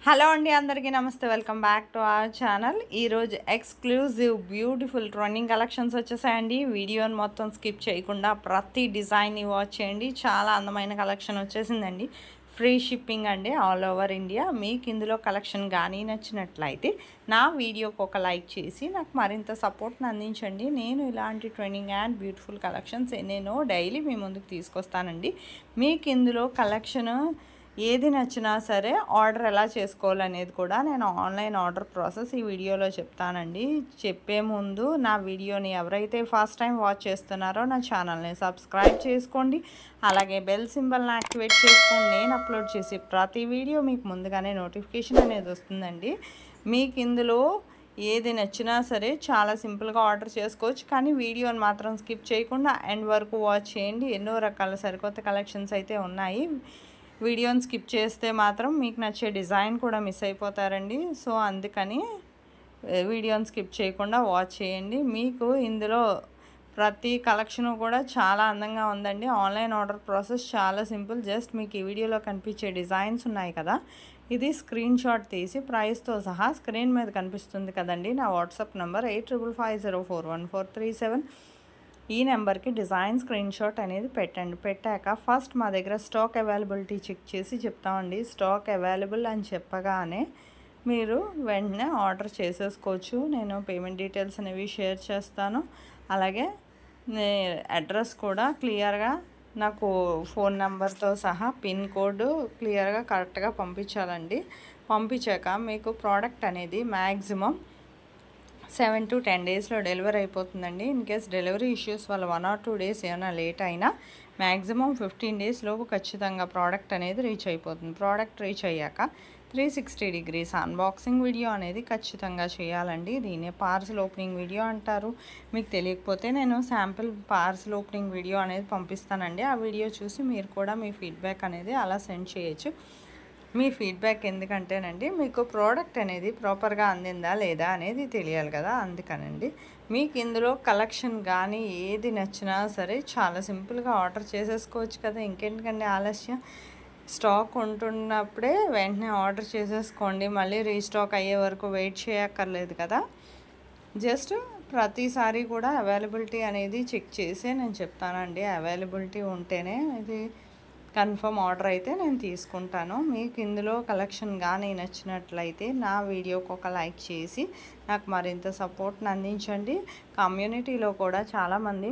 Hello అండి, అందరికీ నమస్తే. Welcome back to our channel. ఈరోజు ఎక్స్క్లూజివ్ బ్యూటిఫుల్ ట్రెండింగ్ కలెక్షన్స్ వచ్చేసాయండి. వీడియోని మొత్తం స్కిప్ చేయకుండా ప్రతి డిజైన్ని వాచ్ చేయండి. చాలా అందమైన కలెక్షన్ వచ్చేసిందండి. ఫ్రీ షిప్పింగ్ అండి, ఆల్ ఓవర్ ఇండియా. మీకు ఇందులో కలెక్షన్ కానీ నచ్చినట్లయితే నా వీడియోకి ఒక లైక్ చేసి నాకు మరింత సపోర్ట్ని అందించండి. నేను ఇలాంటి ట్రెండింగ్ అండ్ బ్యూటిఫుల్ కలెక్షన్స్ ఎన్నెన్నో డైలీ మీ ముందుకు తీసుకొస్తానండి. మీకు ఇందులో కలెక్షన్ ఏది నచ్చినా సరే ఆర్డర్ ఎలా చేసుకోవాలనేది కూడా నేను ఆన్లైన్ ఆర్డర్ ప్రాసెస్ ఈ వీడియోలో చెప్తానండి. చెప్పే ముందు నా వీడియోని ఎవరైతే ఫస్ట్ టైం వాచ్ చేస్తున్నారో నా ఛానల్ని సబ్స్క్రైబ్ చేసుకోండి. అలాగే బెల్ సింబల్ని యాక్టివేట్ చేసుకోండి. నేను అప్లోడ్ చేసి ప్రతి వీడియో మీకు ముందుగానే నోటిఫికేషన్ అనేది వస్తుందండి. మీకు ఇందులో ఏది నచ్చినా సరే చాలా సింపుల్గా ఆర్డర్ చేసుకోవచ్చు. కానీ వీడియోని మాత్రం స్కిప్ చేయకుండా ఎండ్ వరకు వాచ్ చేయండి. ఎన్నో రకాల సరికొత్త కలెక్షన్స్ అయితే ఉన్నాయి. వీడియోని స్కిప్ చేస్తే మాత్రం మీకు నచ్చే డిజైన్ కూడా మిస్ అయిపోతారండి. సో అందుకని వీడియోని స్కిప్ చేయకుండా వాచ్ చేయండి. మీకు ఇందులో ప్రతి కలెక్షను కూడా చాలా అందంగా ఉందండి. ఆన్లైన్ ఆర్డర్ ప్రాసెస్ చాలా సింపుల్. జస్ట్ మీకు ఈ వీడియోలో కనిపించే డిజైన్స్ ఉన్నాయి కదా, ఇది స్క్రీన్ షాట్ తీసి ప్రైస్తో సహా స్క్రీన్ మీద కనిపిస్తుంది కదండి, నా వాట్సాప్ నెంబర్ 8555041437. ఈ నెంబర్కి డిజైన్ స్క్రీన్ షాట్ అనేది పెట్టండి. పెట్టాక ఫస్ట్ మా దగ్గర స్టాక్ అవైలబిలిటీ చెక్ చేసి చెప్తామండి. స్టాక్ అవైలబుల్ అని చెప్పగానే మీరు వెంటనే ఆర్డర్ చేసేసుకోవచ్చు. నేను పేమెంట్ డీటెయిల్స్ అనేవి షేర్ చేస్తాను. అలాగే అడ్రస్ కూడా క్లియర్గా నాకు ఫోన్ నెంబర్తో సహా పిన్ కోడ్ క్లియర్గా కరెక్ట్గా పంపించాలండి. పంపించాక మీకు ప్రోడక్ట్ అనేది మ్యాక్సిమం 7 to 10 డేస్లో డెలివరీ అయిపోతుందండి. ఇన్ కేస్ డెలివరీ ఇష్యూస్ వల్ల 1 or 2 డేస్ ఏమైనా లేట్ అయినా మ్యాక్సిమం 15 డేస్ లోపు ఖచ్చితంగా ప్రోడక్ట్ అనేది రీచ్ అయిపోతుంది. ప్రోడక్ట్ రీచ్ అయ్యాక 360 degrees అన్బాక్సింగ్ వీడియో అనేది ఖచ్చితంగా చేయాలండి. దీన్నే పార్సల్ ఓపెనింగ్ వీడియో అంటారు. మీకు తెలియకపోతే నేను శాంపిల్ పార్సల్ ఓపెనింగ్ వీడియో అనేది పంపిస్తానండి. ఆ వీడియో చూసి మీరు కూడా మీ ఫీడ్బ్యాక్ అనేది అలా సెండ్ చేయొచ్చు. మీ ఫీడ్బ్యాక్ ఎందుకంటేనండి, మీకు ప్రోడక్ట్ అనేది ప్రాపర్గా అందిందా లేదా అనేది తెలియాలి కదా, అందుకనండి. మీకు ఇందులో కలెక్షన్ కానీ ఏది నచ్చినా సరే చాలా సింపుల్గా ఆర్డర్ చేసేసుకోవచ్చు కదా. ఇంకెందుకండి ఆలస్యం? స్టాక్ ఉంటున్నప్పుడే వెంటనే ఆర్డర్ చేసేసుకోండి. మళ్ళీ రీస్టాక్ అయ్యే వరకు వెయిట్ చేయక్కర్లేదు కదా. జస్ట్ ప్రతిసారి కూడా అవైలబిలిటీ అనేది చెక్ చేసే నేను చెప్తానండి. అవైలబిలిటీ ఉంటేనే ఇది కన్ఫర్మ్ ఆర్డర్ అయితే నేను తీసుకుంటాను. మీకు ఇందులో కలెక్షన్ కానీ నచ్చినట్లయితే నా వీడియోకి ఒక లైక్ చేసి నాకు మరింత సపోర్ట్ని అందించండి. కమ్యూనిటీలో కూడా చాలామంది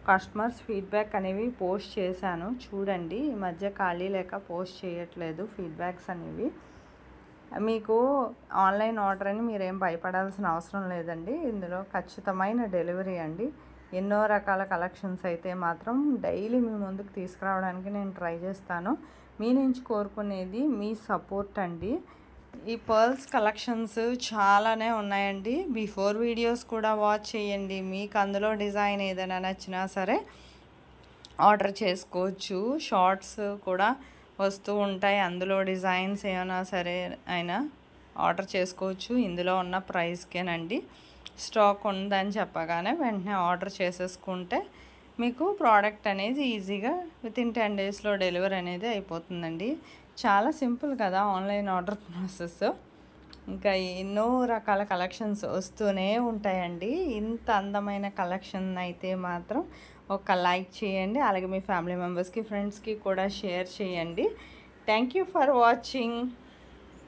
కస్టమర్స్ ఫీడ్బ్యాక్ అనేవి పోస్ట్ చేశాను చూడండి. ఈ మధ్య ఖాళీ లేక పోస్ట్ చేయట్లేదు ఫీడ్బ్యాక్స్ అనేవి. మీకు ఆన్లైన్ ఆర్డర్ అని మీరేం భయపడాల్సిన అవసరం లేదండి. ఇందులో ఖచ్చితమైన డెలివరీ అండి. ఎన్నో రకాల కలెక్షన్స్ అయితే మాత్రం డైలీ మీ ముందుకు తీసుకురావడానికి నేను ట్రై చేస్తాను. మీ నుంచి కోరుకునేది మీ సపోర్ట్ అండి. ఈ పర్ల్స్ కలెక్షన్స్ చాలానే ఉన్నాయండి. బిఫోర్ వీడియోస్ కూడా వాచ్ చేయండి. మీకు అందులో డిజైన్ ఏదైనా నచ్చినా సరే ఆర్డర్ చేసుకోవచ్చు. షార్ట్స్ కూడా వస్తూ ఉంటాయి, అందులో డిజైన్స్ ఏమైనా సరే అయినా ఆర్డర్ చేసుకోవచ్చు. ఇందులో ఉన్న ప్రైస్కేనండి. స్టాక్ ఉందని చెప్పగానే వెంటనే ఆర్డర్ చేసేసుకుంటే మీకు ప్రోడక్ట్ అనేది ఈజీగా వితిన్ 10 డేస్లో డెలివరీ అనేది అయిపోతుందండి. చాలా సింపుల్ కదా ఆన్లైన్ ఆర్డర్ ప్రాసెస్. ఇంకా ఎన్నో రకాల కలెక్షన్స్ వస్తూనే ఉంటాయండి. ఇంత అందమైన కలెక్షన్ అయితే మాత్రం ఒక లైక్ చేయండి. అలాగే మీ ఫ్యామిలీ మెంబర్స్కి, ఫ్రెండ్స్కి కూడా షేర్ చేయండి. Thank you for watching.